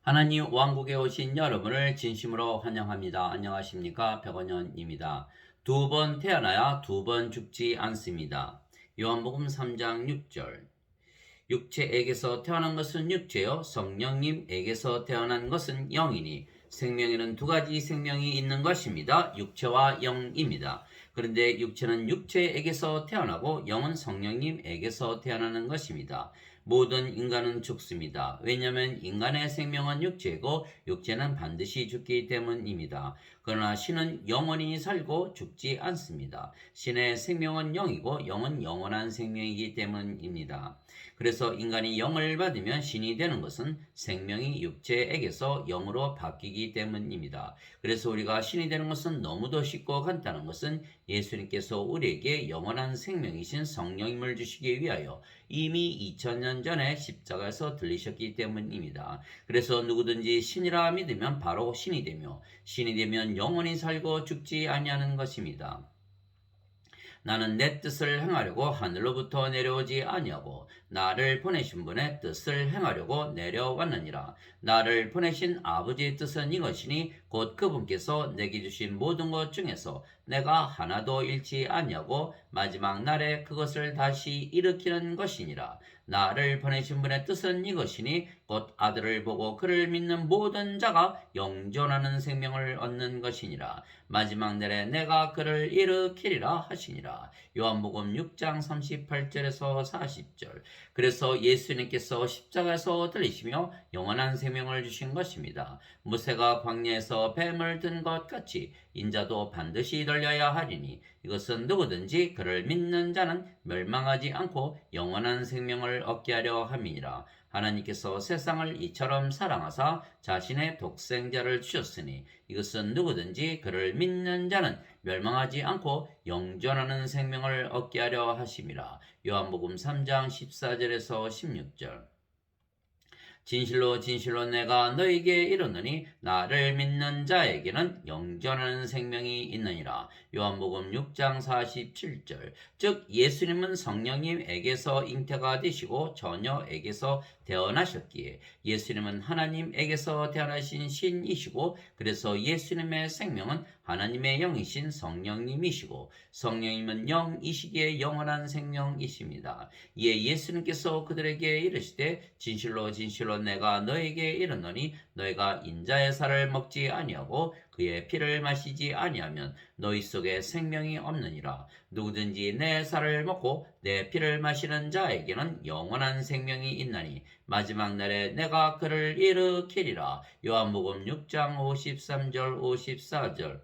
하나님 왕국에 오신 여러분을 진심으로 환영합니다. 안녕하십니까? 백원현입니다. 두 번 태어나야 두 번 죽지 않습니다. 요한복음 3장 6절. 육체에게서 태어난 것은 육체요, 성령님에게서 태어난 것은 영이니 생명에는 두 가지 생명이 있는 것입니다. 육체와 영입니다. 그런데 육체는 육체에게서 태어나고 영은 성령님에게서 태어나는 것입니다. 모든 인간은 죽습니다. 왜냐하면 인간의 생명은 육체고 육체는 반드시 죽기 때문입니다. 그러나 신은 영원히 살고 죽지 않습니다. 신의 생명은 영이고 영은 영원한 생명이기 때문입니다. 그래서 인간이 영을 받으면 신이 되는 것은 생명이 육체에게서 영으로 바뀌기 때문입니다. 그래서 우리가 신이 되는 것은 너무도 쉽고 간단한 것은 예수님께서 우리에게 영원한 생명이신 성령님을 주시기 위하여 이미 2000년 전에 십자가에서 들리셨기 때문입니다. 그래서 누구든지 신이라 믿으면 바로 신이 되며 신이 되면 영원히 살고 죽지 아니하는 것입니다. 나는 내 뜻을 행하려고 하늘로부터 내려오지 아니하고 나를 보내신 분의 뜻을 행하려고 내려왔느니라. 나를 보내신 아버지의 뜻은 이것이니 곧 그분께서 내게 주신 모든 것 중에서 내가 하나도 잃지 아니하고 마지막 날에 그것을 다시 일으키는 것이니라. 나를 보내신 분의 뜻은 이것이니 곧 아들을 보고 그를 믿는 모든 자가 영존하는 생명을 얻는 것이니라. 마지막 날에 내가 그를 일으키리라 하시니라. 요한복음 6장 38절에서 40절. 그래서 예수님께서 십자가에서 들리시며 영원한 생명을 주신 것입니다. 모세가 광야에서 뱀을 든 것 같이 인자도 반드시 들려야 하리니 이것은 누구든지 그를 믿는 자는 멸망하지 않고 영원한 생명을 얻게 하려 함이니라. 하나님께서 세상을 이처럼 사랑하사 자신의 독생자를 주셨으니 이것은 누구든지 그를 믿는 자는 멸망하지 않고 영존하는 생명을 얻게 하려 하심이라. 요한복음 3장 14절에서 16절. 진실로 진실로 내가 너에게 이르노니 나를 믿는 자에게는 영전하는 생명이 있느니라. 요한복음 6장 47절. 즉 예수님은 성령님에게서 잉태가 되시고 처녀에게서 태어나셨기에 예수님은 하나님에게서 태어나신 신이시고 그래서 예수님의 생명은 하나님의 영이신 성령님이시고 성령님은 영이시기에 영원한 생명이십니다. 이에 예수님께서 그들에게 이르시되 진실로 진실로 내가 너에게 이르노니 너희가 인자의 살을 먹지 아니하고 그의 피를 마시지 아니하면 너희 속에 생명이 없느니라. 누구든지 내 살을 먹고 내 피를 마시는 자에게는 영원한 생명이 있나니 마지막 날에 내가 그를 일으키리라. 요한복음 6장 53절 54절.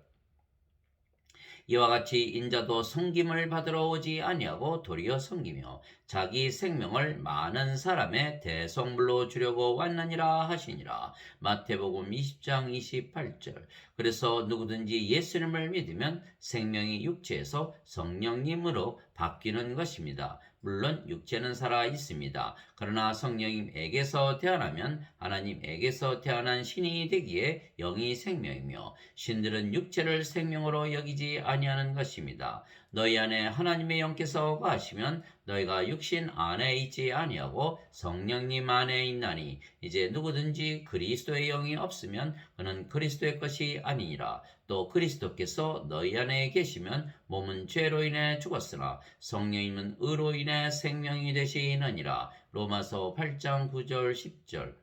이와 같이 인자도 섬김을 받으러 오지 아니하고 도리어 섬기며 자기 생명을 많은 사람의 대속물로 주려고 왔느니라 하시니라. 마태복음 20장 28절. 그래서 누구든지 예수님을 믿으면 생명이 육체에서 성령님으로 바뀌는 것입니다. 물론 육체는 살아 있습니다. 그러나 성령님에게서 태어나면 하나님에게서 태어난 신이 되기에 영이 생명이며 신들은 육체를 생명으로 여기지 아니하는 것입니다. 너희 안에 하나님의 영께서 거하시면 너희가 육신 안에 있지 아니하고 성령님 안에 있나니 이제 누구든지 그리스도의 영이 없으면 그는 그리스도의 것이 아니니라. 또 그리스도께서 너희 안에 계시면 몸은 죄로 인해 죽었으나 성령님은 의로 인해 생명이 되시느니라. 로마서 8장 9절 10절.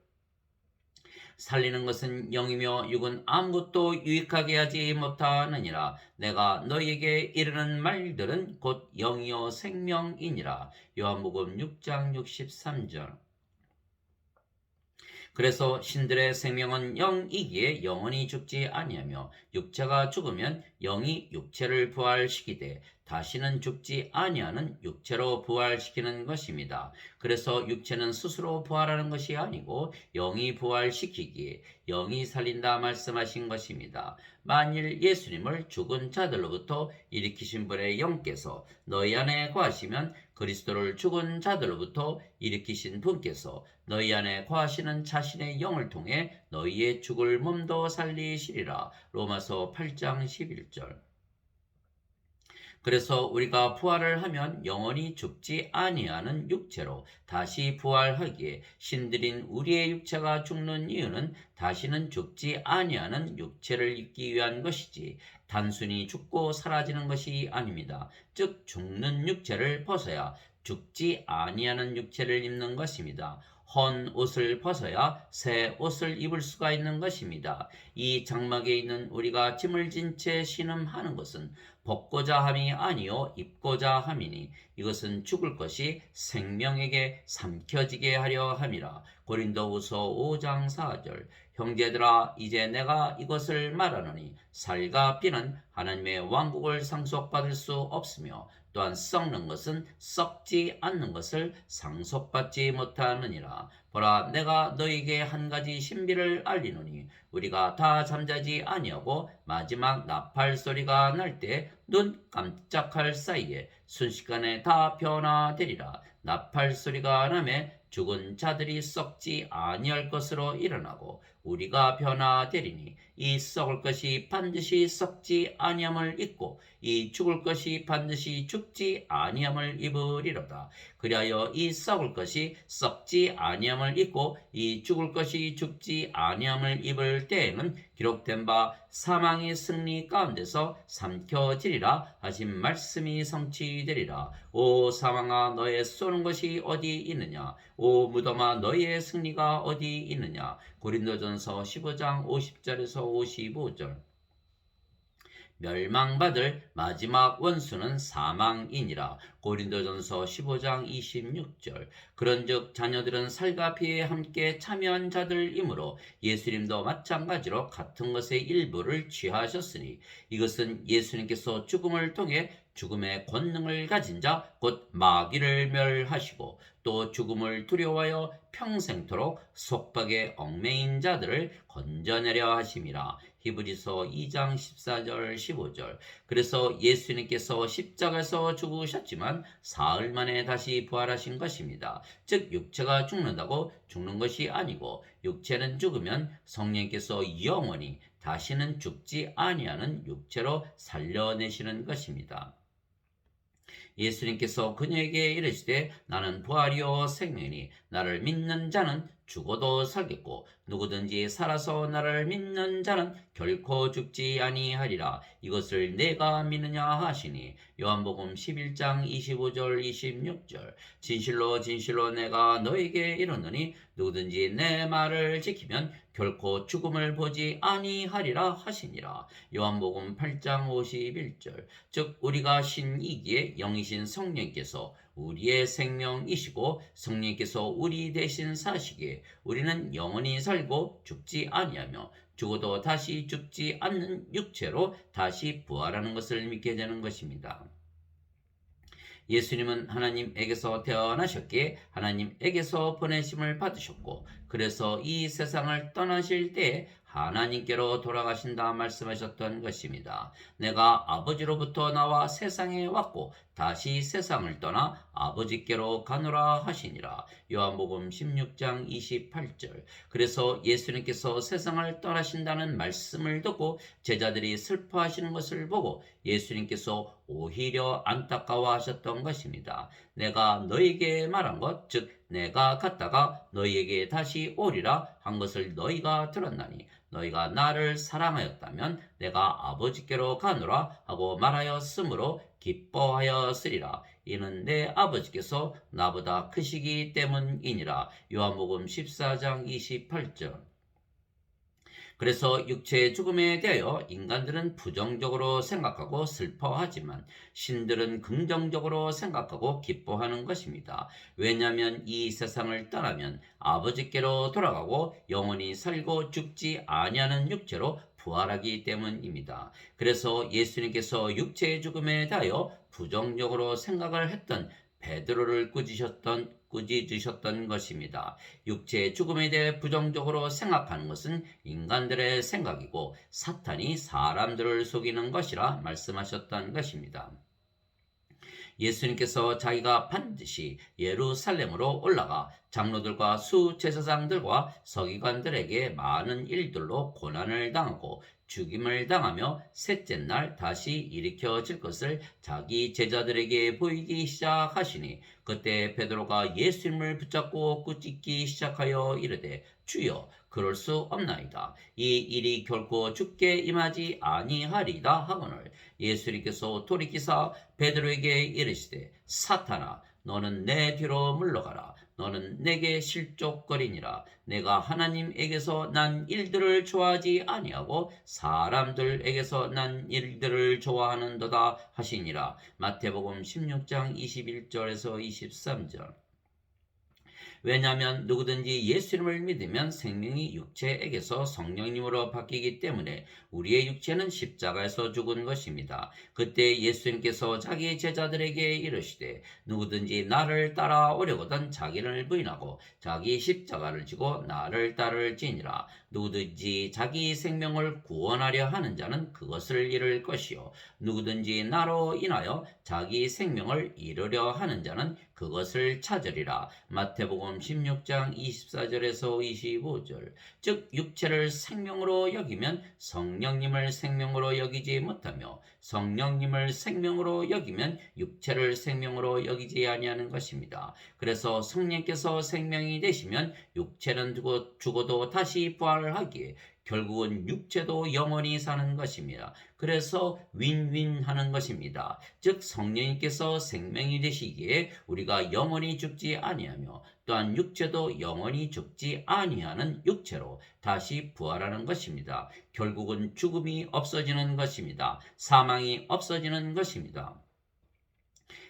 살리는 것은 영이며 육은 아무것도 유익하게 하지 못하느니라. 내가 너희에게 이르는 말들은 곧 영이요 생명이니라. 요한복음 6장 63절. 그래서 신들의 생명은 영이기에 영원히 죽지 아니하며 육체가 죽으면 영이 육체를 부활시키되 다시는 죽지 아니하는 육체로 부활시키는 것입니다. 그래서 육체는 스스로 부활하는 것이 아니고 영이 부활시키기에 영이 살린다 말씀하신 것입니다. 만일 예수님을 죽은 자들로부터 일으키신 분의 영께서 너희 안에 거하시면 그리스도를 죽은 자들로부터 일으키신 분께서 너희 안에 거하시는 자신의 영을 통해 너희의 죽을 몸도 살리시리라. 로마서 8장 11절. 그래서 우리가 부활을 하면 영원히 죽지 아니하는 육체로 다시 부활하기에 신들인 우리의 육체가 죽는 이유는 다시는 죽지 아니하는 육체를 입기 위한 것이지 단순히 죽고 사라지는 것이 아닙니다. 즉 죽는 육체를 벗어야 죽지 아니하는 육체를 입는 것입니다. 헌 옷을 벗어야 새 옷을 입을 수가 있는 것입니다. 이 장막에 있는 우리가 짐을 진 채 신음하는 것은 벗고자 함이 아니요 입고자 함이니 이것은 죽을 것이 생명에게 삼켜지게 하려 함이라. 고린도후서 5장 4절. 형제들아 이제 내가 이것을 말하노니 살과 피는 하나님의 왕국을 상속받을 수 없으며 또한 썩는 것은 썩지 않는 것을 상속받지 못하느니라. 보라 내가 너에게 한 가지 신비를 알리노니 우리가 다 잠자지 아니하고 마지막 나팔 소리가 날 때 눈 깜짝할 사이에 순식간에 다 변화되리라. 나팔 소리가 나매 죽은 자들이 썩지 아니할 것으로 일어나고 우리가 변화되리니 이 썩을 것이 반드시 썩지 아니함을 입고 이 죽을 것이 반드시 죽지 아니함을 입으리로다. 그리하여 이 썩을 것이 썩지 아니함을 입고 이 죽을 것이 죽지 아니함을 입을 때에는 기록된 바 사망의 승리 가운데서 삼켜지리라 하신 말씀이 성취되리라. 오 사망아 너의 쏘는 것이 어디 있느냐? 오 무덤아 너의 승리가 어디 있느냐? 고린도전서 15장 50절에서 55절. 멸망받을 마지막 원수는 사망이니라. 고린도전서 15장 26절. 그런즉 자녀들은 살과 피에 함께 참여한 자들이므로 예수님도 마찬가지로 같은 것의 일부를 취하셨으니 이것은 예수님께서 죽음을 통해 죽음의 권능을 가진 자 곧 마귀를 멸하시고 또 죽음을 두려워하여 평생토록 속박에 얽매인 자들을 건져내려 하심이라. 히브리서 2장 14절 15절. 그래서 예수님께서 십자가에서 죽으셨지만 사흘 만에 다시 부활하신 것입니다. 즉 육체가 죽는다고 죽는 것이 아니고 육체는 죽으면 성령께서 영원히 다시는 죽지 아니하는 육체로 살려내시는 것입니다. 예수님께서 그녀에게 이르시되 나는 부활이요 생명이니 나를 믿는 자는 죽어도 살겠고 누구든지 살아서 나를 믿는 자는 결코 죽지 아니하리라. 이것을 내가 믿느냐 하시니 요한복음 11장 25절 26절. 진실로 진실로 내가 너에게 이르노니 누구든지 내 말을 지키면 결코 죽음을 보지 아니하리라 하시니라. 요한복음 8장 51절. 즉 우리가 신이기에 영이신 성령께서 우리의 생명이시고 성령께서 우리 대신 사시기에 우리는 영원히 살고 죽지 아니하며 죽어도 다시 죽지 않는 육체로 다시 부활하는 것을 믿게 되는 것입니다. 예수님은 하나님에게서 태어나셨기에 하나님에게서 보내심을 받으셨고 그래서 이 세상을 떠나실 때에 하나님께로 돌아가신다 말씀하셨던 것입니다. 내가 아버지로부터 나와 세상에 왔고 다시 세상을 떠나 아버지께로 가노라 하시니라. 요한복음 16장 28절. 그래서 예수님께서 세상을 떠나신다는 말씀을 듣고 제자들이 슬퍼하시는 것을 보고 예수님께서 오히려 안타까워하셨던 것입니다. 내가 너에게 말한 것, 즉 내가 갔다가 너희에게 다시 오리라 한 것을 너희가 들었나니 너희가 나를 사랑하였다면 내가 아버지께로 가노라 하고 말하였으므로 기뻐하였으리라. 이는 내 아버지께서 나보다 크시기 때문이니라. 요한복음 14장 28절. 그래서 육체의 죽음에 대하여 인간들은 부정적으로 생각하고 슬퍼하지만 신들은 긍정적으로 생각하고 기뻐하는 것입니다. 왜냐하면 이 세상을 떠나면 아버지께로 돌아가고 영원히 살고 죽지 아니하는 육체로 부활하기 때문입니다. 그래서 예수님께서 육체의 죽음에 대하여 부정적으로 생각을 했던 베드로를 꾸짖으셨던 것입니다. 육체의 죽음에 대해 부정적으로 생각하는 것은 인간들의 생각이고 사탄이 사람들을 속이는 것이라 말씀하셨던 것입니다. 예수님께서 자기가 반드시 예루살렘으로 올라가 장로들과 수제사장들과 서기관들에게 많은 일들로 고난을 당하고 죽임을 당하며 셋째 날 다시 일으켜질 것을 자기 제자들에게 보이기 시작하시니 그때 베드로가 예수님을 붙잡고 꾸짖기 시작하여 이르되 주여 그럴 수 없나이다. 이 일이 결코 죽게 임하지 아니하리다 하거늘 예수님께서 돌이키사 베드로에게 이르시되 사탄아 너는 내 뒤로 물러가라. 너는 내게 실족거리니라. 내가 하나님에게서 난 일들을 좋아하지 아니하고 사람들에게서 난 일들을 좋아하는도다 하시니라. 마태복음 16장 21절에서 23절. 왜냐하면 누구든지 예수님을 믿으면 생명이 육체에게서 성령님으로 바뀌기 때문에 우리의 육체는 십자가에서 죽은 것입니다. 그때 예수님께서 자기 제자들에게 이르시되 누구든지 나를 따라오려거든 자기를 부인하고 자기 십자가를 지고 나를 따를지니라. 누구든지 자기 생명을 구원하려 하는 자는 그것을 잃을 것이요 누구든지 나로 인하여 자기 생명을 잃으려 하는 자는 그것을 찾으리라. 마태복음 16장 24절에서 25절. 즉 육체를 생명으로 여기면 성령님을 생명으로 여기지 못하며 성령님을 생명으로 여기면 육체를 생명으로 여기지 아니하는 것입니다. 그래서 성령께서 생명이 되시면 육체는 죽어도 다시 부활하기에 결국은 육체도 영원히 사는 것입니다. 그래서 윈윈하는 것입니다. 즉 성령님께서 생명이 되시기에 우리가 영원히 죽지 아니하며 또한 육체도 영원히 죽지 아니하는 육체로 다시 부활하는 것입니다. 결국은 죽음이 없어지는 것입니다. 사망이 없어지는 것입니다.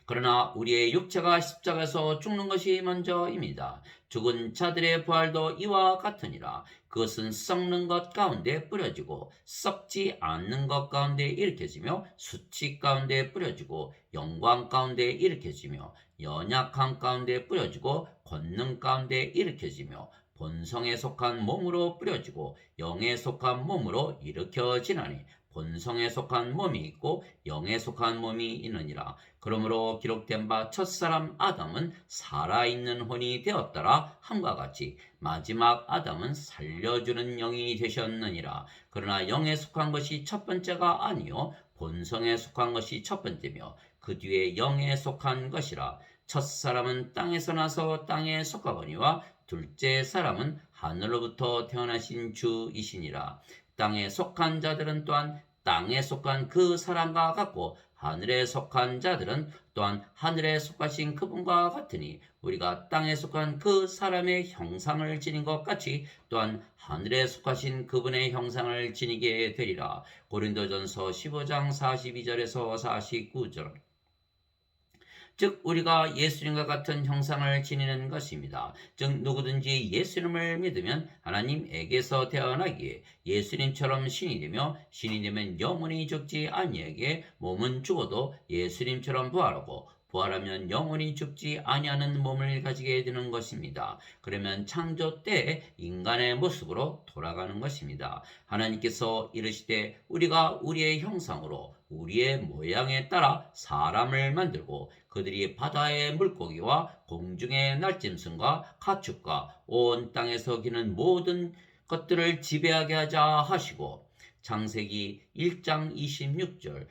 그러나 우리의 육체가 십자가에서 죽는 것이 먼저입니다. 죽은 자들의 부활도 이와 같으니라. 그것은 썩는 것 가운데 뿌려지고 썩지 않는 것 가운데 일으켜지며 수치 가운데 뿌려지고 영광 가운데 일으켜지며 연약함 가운데 뿌려지고 권능 가운데 일으켜지며 본성에 속한 몸으로 뿌려지고 영에 속한 몸으로 일으켜지나니 본성에 속한 몸이 있고 영에 속한 몸이 있느니라. 그러므로 기록된 바 첫사람 아담은 살아있는 혼이 되었더라 함과 같이 마지막 아담은 살려주는 영이 되셨느니라. 그러나 영에 속한 것이 첫 번째가 아니요 본성에 속한 것이 첫 번째며 그 뒤에 영에 속한 것이라. 첫사람은 땅에서 나서 땅에 속하거니와 둘째 사람은 하늘로부터 태어나신 주이시니라. 땅에 속한 자들은 또한 땅에 속한 그 사람과 같고 하늘에 속한 자들은 또한 하늘에 속하신 그분과 같으니 우리가 땅에 속한 그 사람의 형상을 지닌 것 같이 또한 하늘에 속하신 그분의 형상을 지니게 되리라. 고린도전서 15장 42절에서 49절. 즉 우리가 예수님과 같은 형상을 지니는 것입니다. 즉 누구든지 예수님을 믿으면 하나님에게서 태어나기에 예수님처럼 신이 되며 신이 되면 영원히 죽지 아니하기에 몸은 죽어도 예수님처럼 부활하고 부활하면 영원히 죽지 아니하는 몸을 가지게 되는 것입니다. 그러면 창조 때 인간의 모습으로 돌아가는 것입니다. 하나님께서 이르시되 우리가 우리의 형상으로 우리의 모양에 따라 사람을 만들고 그들이 바다의 물고기와 공중의 날짐승과 가축과 온 땅에서 기는 모든 것들을 지배하게 하자 하시고 창세기 1장 26절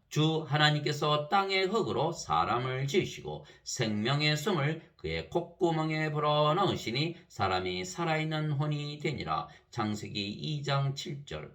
주 하나님께서 땅의 흙으로 사람을 지으시고 생명의 숨을 그의 콧구멍에 불어넣으시니 사람이 살아있는 혼이 되니라. 창세기 2장 7절.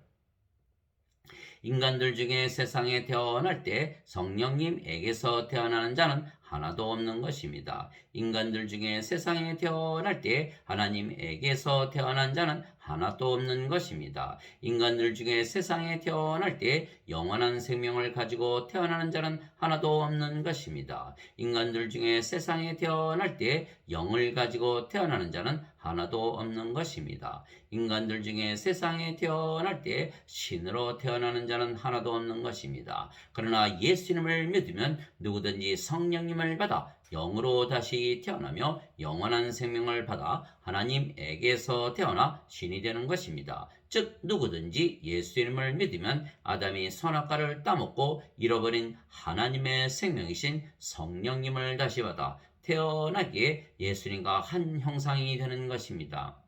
인간들 중에 세상에 태어날 때 성령님에게서 태어나는 자는 하나도 없는 것입니다. 인간들 중에 세상에 태어날 때 하나님에게서 태어난 자는 하나도 없는 것입니다. 인간들 중에 세상에 태어날 때 영원한 생명을 가지고 태어나는 자는 하나도 없는 것입니다. 인간들 중에 세상에 태어날 때 영을 가지고 태어나는 자는 하나도 없는 것입니다. 인간들 중에 세상에 태어날 때 신으로 태어나는 자는 하나도 없는 것입니다. 그러나 예수님을 믿으면 누구든지 성령님을 받아 영으로 다시 태어나며 영원한 생명을 받아 하나님에게서 태어나 신이 되는 것입니다. 즉 누구든지 예수님을 믿으면 아담이 선악과를 따먹고 잃어버린 하나님의 생명이신 성령님을 다시 받아 태어나기에 예수님과 한 형상이 되는 것입니다.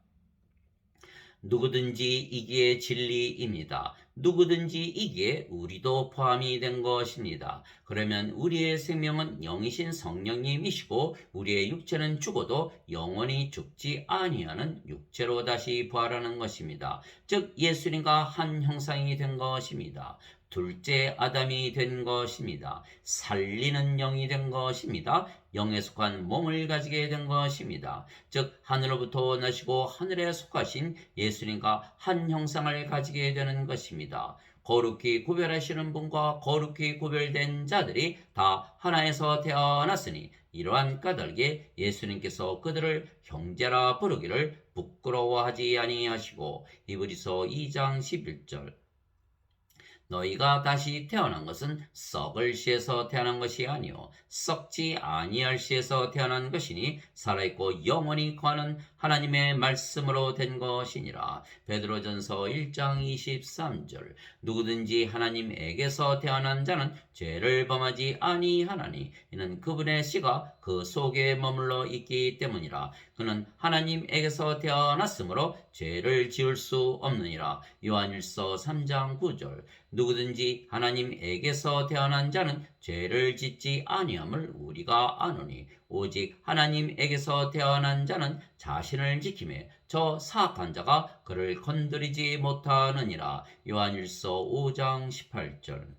누구든지 이기에 진리입니다. 누구든지 이기에 우리도 포함이 된 것입니다. 그러면 우리의 생명은 영이신 성령님이시고 우리의 육체는 죽어도 영원히 죽지 아니하는 육체로 다시 부활하는 것입니다. 즉 예수님과 한 형상이 된 것입니다. 둘째 아담이 된 것입니다. 살리는 영이 된 것입니다. 영에 속한 몸을 가지게 된 것입니다. 즉 하늘로부터 나시고 하늘에 속하신 예수님과 한 형상을 가지게 되는 것입니다. 거룩히 구별하시는 분과 거룩히 구별된 자들이 다 하나에서 태어났으니 이러한 까닭에 예수님께서 그들을 형제라 부르기를 부끄러워하지 아니하시고 히브리서 2장 11절 너희가 다시 태어난 것은 썩을 씨에서 태어난 것이 아니요 썩지 아니할 씨에서 태어난 것이니 살아있고 영원히 거하는 하나님의 말씀으로 된 것이니라. 베드로전서 1장 23절 누구든지 하나님에게서 태어난 자는 죄를 범하지 아니하나니 이는 그분의 씨가 그 속에 머물러 있기 때문이라. 그는 하나님에게서 태어났으므로 죄를 지을 수 없느니라. 요한일서 3장 9절 누구든지 하나님에게서 태어난 자는 죄를 짓지 아니함을 우리가 아노니 오직 하나님에게서 태어난 자는 자신을 지키며 저 사악한 자가 그를 건드리지 못하느니라. 요한일서 5장 18절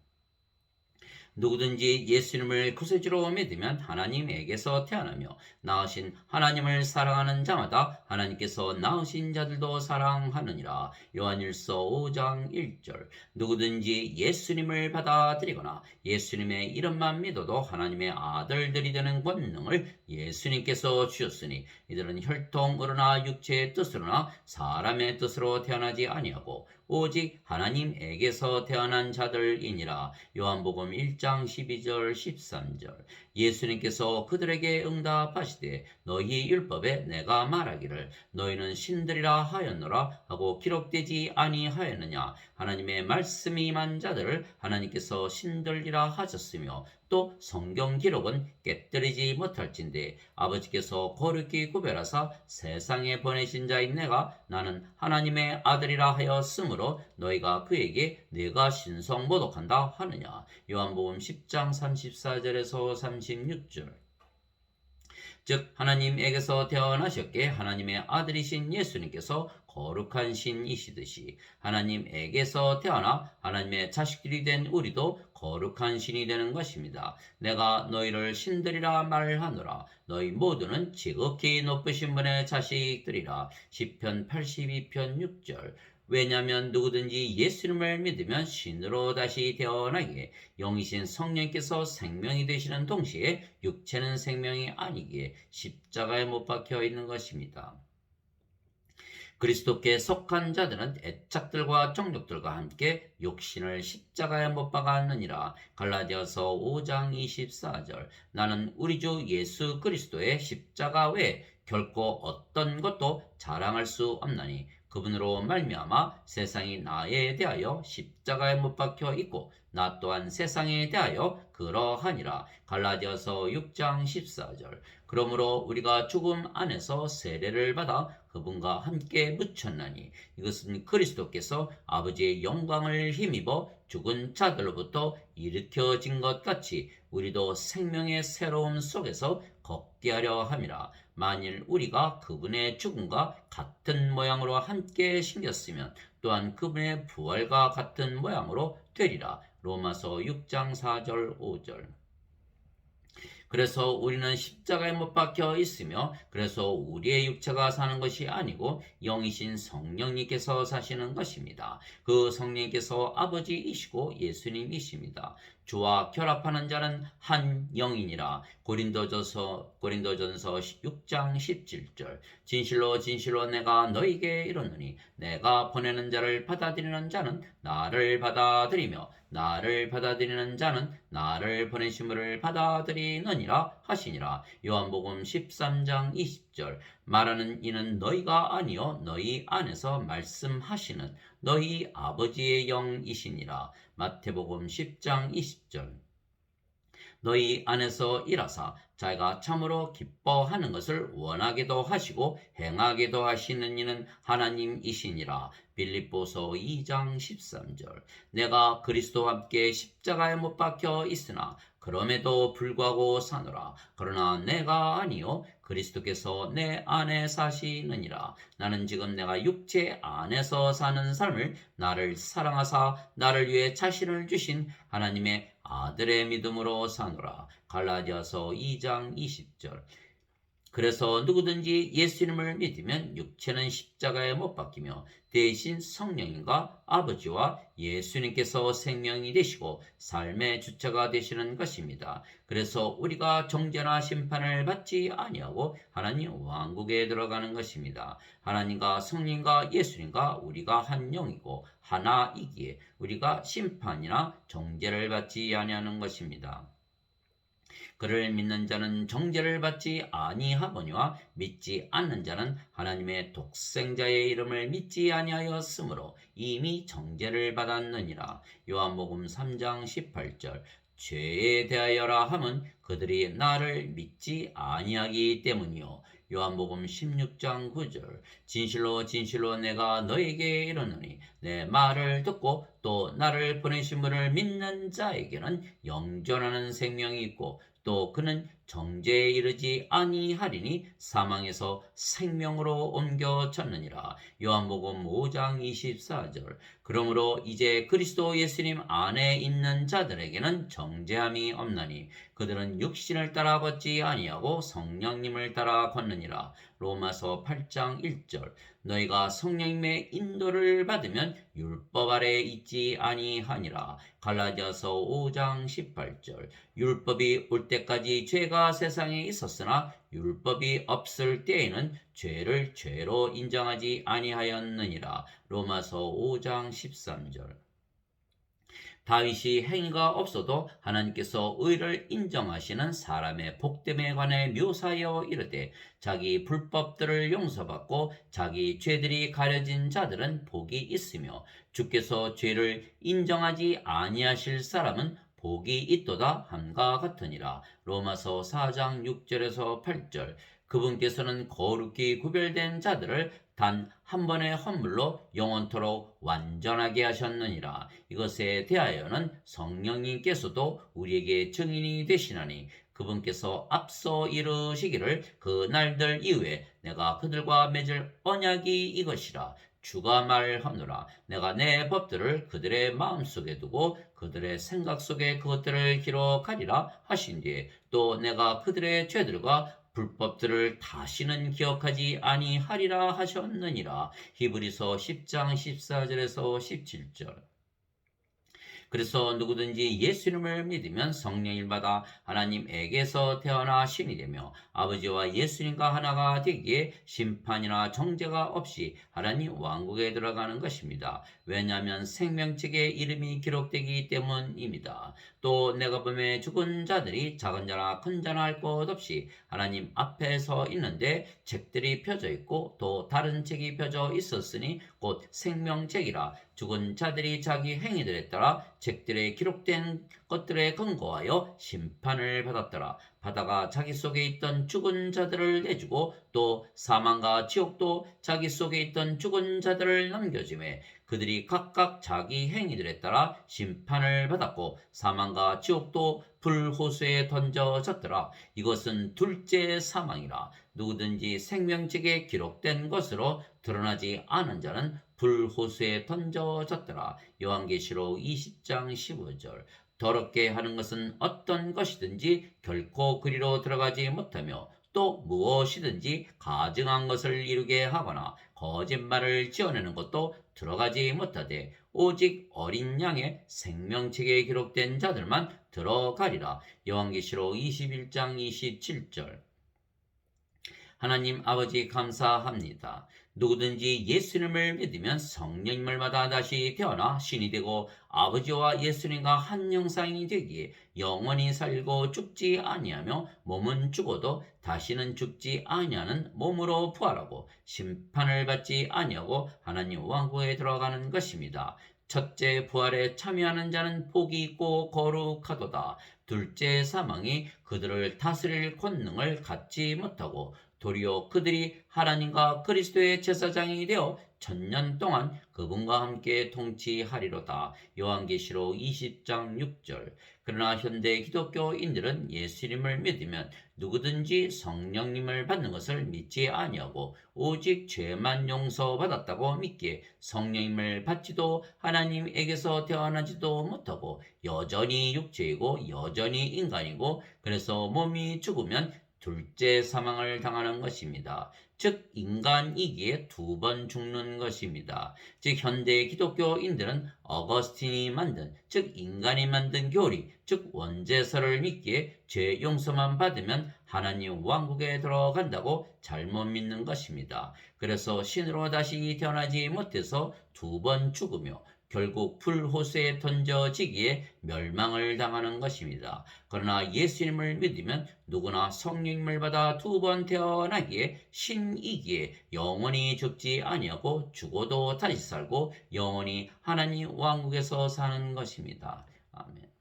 누구든지 예수님을 구세주로 믿으면 하나님에게서 태어나며 낳으신 하나님을 사랑하는 자마다 하나님께서 낳으신 자들도 사랑하느니라. 요한일서 5장 1절 누구든지 예수님을 받아들이거나 예수님의 이름만 믿어도 하나님의 아들들이 되는 권능을 예수님께서 주셨으니 이들은 혈통으로나 육체의 뜻으로나 사람의 뜻으로 태어나지 아니하고 오직 하나님에게서 태어난 자들이니라. 요한복음 1장 12절 13절 예수님께서 그들에게 응답하시되 너희 율법에 내가 말하기를 너희는 신들이라 하였노라 하고 기록되지 아니하였느냐. 하나님의 말씀이 임한 자들을 하나님께서 신들이라 하셨으며 또 성경 기록은 깨뜨리지 못할진대 아버지께서 거룩히 구별하사 세상에 보내신 자인 내가 나는 하나님의 아들이라 하였으므로 너희가 그에게 내가 신성 모독한다 하느냐. 요한복음 10장 34절에서 36절 즉 하나님에게서 태어나셨기에 하나님의 아들이신 예수님께서 거룩한 신이시듯이 하나님에게서 태어나 하나님의 자식들이 된 우리도 거룩한 신이 되는 것입니다. 내가 너희를 신들이라 말하노라. 너희 모두는 지극히 높으신 분의 자식들이라. 시편 82편 6절 왜냐하면 누구든지 예수님을 믿으면 신으로 다시 태어나기에 영이신 성령께서 생명이 되시는 동시에 육체는 생명이 아니기에 십자가에 못 박혀 있는 것입니다. 그리스도께 속한 자들은 애착들과 정욕들과 함께 육신을 십자가에 못 박았느니라. 갈라디아서 5장 24절 나는 우리 주 예수 그리스도의 십자가 외에 결코 어떤 것도 자랑할 수 없나니 그분으로 말미암아 세상이 나에 대하여 십자가에 못 박혀 있고 나 또한 세상에 대하여 그러하니라. 갈라디아서 6장 14절 그러므로 우리가 죽음 안에서 세례를 받아 그분과 함께 묻혔나니 이것은 그리스도께서 아버지의 영광을 힘입어 죽은 자들로부터 일으켜진 것 같이 우리도 생명의 새로움 속에서 걷게 하려 함이라. 만일 우리가 그분의 죽음과 같은 모양으로 함께 생겼으면 또한 그분의 부활과 같은 모양으로 되리라. 로마서 6장 4절 5절 그래서 우리는 십자가에 못 박혀 있으며 그래서 우리의 육체가 사는 것이 아니고 영이신 성령님께서 사시는 것입니다. 그 성령님께서 아버지이시고 예수님이십니다. 주와 결합하는 자는 한 영이니라. 고린도전서 6장 17절. 진실로 진실로 내가 너희에게 이르노니 내가 보내는 자를 받아들이는 자는 나를 받아들이며 나를 받아들이는 자는 나를 보내심을 받아들이느니라 하시니라. 요한복음 13장 20절. 말하는 이는 너희가 아니요 너희 안에서 말씀하시는 너희 아버지의 영이시니라. 마태복음 10장 20절. 너희 안에서 일하사 자기가 참으로 기뻐하는 것을 원하게도 하시고 행하게도 하시는 이는 하나님이시니라. 빌립보서 2장 13절. 내가 그리스도와 함께 십자가에 못 박혀 있으나 그럼에도 불구하고 사노라. 그러나 내가 아니요 그리스도께서 내 안에 사시느니라. 나는 지금 내가 육체 안에서 사는 삶을 나를 사랑하사 나를 위해 자신을 주신 하나님의 아들의 믿음으로 사노라. 갈라디아서 2장 20절. 그래서 누구든지 예수님을 믿으면 육체는 십자가에 못 박히며 대신 성령님과 아버지와 예수님께서 생명이 되시고 삶의 주체가 되시는 것입니다. 그래서 우리가 정죄나 심판을 받지 아니하고 하나님 왕국에 들어가는 것입니다. 하나님과 성령과 예수님과 우리가 한 영이고 하나이기에 우리가 심판이나 정죄를 받지 아니하는 것입니다. 그를 믿는 자는 정죄를 받지 아니하거니와 믿지 않는 자는 하나님의 독생자의 이름을 믿지 아니하였으므로 이미 정죄를 받았느니라. 요한복음 3장 18절. 죄에 대하여라 함은 그들이 나를 믿지 아니하기 때문이요. 요한복음 16장 9절. 진실로 진실로 내가 너에게 이르노니 내 말을 듣고 또 나를 보내신 분을 믿는 자에게는 영존하는 생명이 있고 또 그는 정죄에 이르지 아니하리니 사망에서 생명으로 옮겨졌느니라. 요한복음 5장 24절. 그러므로 이제 그리스도 예수님 안에 있는 자들에게는 정죄함이 없나니 그들은 육신을 따라 걷지 아니하고 성령님을 따라 걷느니라. 로마서 8장 1절. 너희가 성령님의 인도를 받으면 율법 아래 있지 아니하니라. 갈라디아서 5장 18절. 율법이 올 때까지 죄가 세상에 있었으나 율법이 없을 때에는 죄를 죄로 인정하지 아니하였느니라. 로마서 5장 13절. 다윗이 행위가 없어도 하나님께서 의를 인정하시는 사람의 복됨에 관해 묘사하여 이르되 자기 불법들을 용서받고 자기 죄들이 가려진 자들은 복이 있으며 주께서 죄를 인정하지 아니하실 사람은 복이 있도다 함과 같으니라. 로마서 4장 6절에서 8절. 그분께서는 거룩히 구별된 자들을 단 한 번의 헌물로 영원토록 완전하게 하셨느니라. 이것에 대하여는 성령님께서도 우리에게 증인이 되시나니 그분께서 앞서 이르시기를 그 날들 이후에 내가 그들과 맺을 언약이 이것이라. 주가 말하노라. 내가 내 법들을 그들의 마음속에 두고 그들의 생각 속에 그것들을 기록하리라 하신 뒤에 또 내가 그들의 죄들과 불법들을 다시는 기억하지 아니하리라 하셨느니라. 히브리서 10장 14절에서 17절. 그래서 누구든지 예수님을 믿으면 성령을 받아 하나님에게서 태어나 신이 되며 아버지와 예수님과 하나가 되기에 심판이나 정죄가 없이 하나님 왕국에 들어가는 것입니다. 왜냐하면 생명책에 이름이 기록되기 때문입니다. 또 내가 보매 죽은 자들이 작은 자나 큰 자나 할 것 없이 하나님 앞에 서 있는데 책들이 펴져 있고 또 다른 책이 펴져 있었으니 곧 생명책이라. 죽은 자들이 자기 행위들에 따라 책들에 기록된 것들에 근거하여 심판을 받았더라. 바다가 자기 속에 있던 죽은 자들을 내주고 또 사망과 지옥도 자기 속에 있던 죽은 자들을 남겨주매 그들이 각각 자기 행위들에 따라 심판을 받았고 사망과 지옥도 불호수에 던져졌더라. 이것은 둘째 사망이라. 누구든지 생명책에 기록된 것으로 드러나지 않은 자는 불호수에 던져졌더라. 요한계시록 20장 15절. 더럽게 하는 것은 어떤 것이든지 결코 그리로 들어가지 못하며 또 무엇이든지 가증한 것을 이루게 하거나 거짓말을 지어내는 것도 들어가지 못하되 오직 어린 양의 생명책에 기록된 자들만 들어가리라. 요한계시록 21장 27절. 하나님 아버지 감사합니다. 누구든지 예수님을 믿으면 성령님을 받아 다시 태어나 신이 되고 아버지와 예수님과 한 형상이 되기에 영원히 살고 죽지 아니하며 몸은 죽어도 다시는 죽지 아니하는 몸으로 부활하고 심판을 받지 아니하고 하나님 왕국에 들어가는 것입니다. 첫째 부활에 참여하는 자는 복이 있고 거룩하도다. 둘째 사망이 그들을 다스릴 권능을 갖지 못하고 도리어 그들이 하나님과 그리스도의 제사장이 되어 천년 동안 그분과 함께 통치하리로다. 요한계시록 20장 6절. 그러나 현대 기독교인들은 예수님을 믿으면 누구든지 성령님을 받는 것을 믿지 아니하고 오직 죄만 용서받았다고 믿기에 성령님을 받지도 하나님에게서 태어나지도 못하고 여전히 육체이고 여전히 인간이고 그래서 몸이 죽으면 둘째 사망을 당하는 것입니다. 즉 인간이기에 두 번 죽는 것입니다. 즉 현대 기독교인들은 어거스틴이 만든 즉 인간이 만든 교리 즉 원죄서를 믿기에 죄 용서만 받으면 하나님 왕국에 들어간다고 잘못 믿는 것입니다. 그래서 신으로 다시 태어나지 못해서 두 번 죽으며 결국 불호수에 던져지기에 멸망을 당하는 것입니다. 그러나 예수님을 믿으면 누구나 성령님을 받아 두 번 태어나기에 신이기에 영원히 죽지 아니하고 죽어도 다시 살고 영원히 하나님 왕국에서 사는 것입니다. 아멘.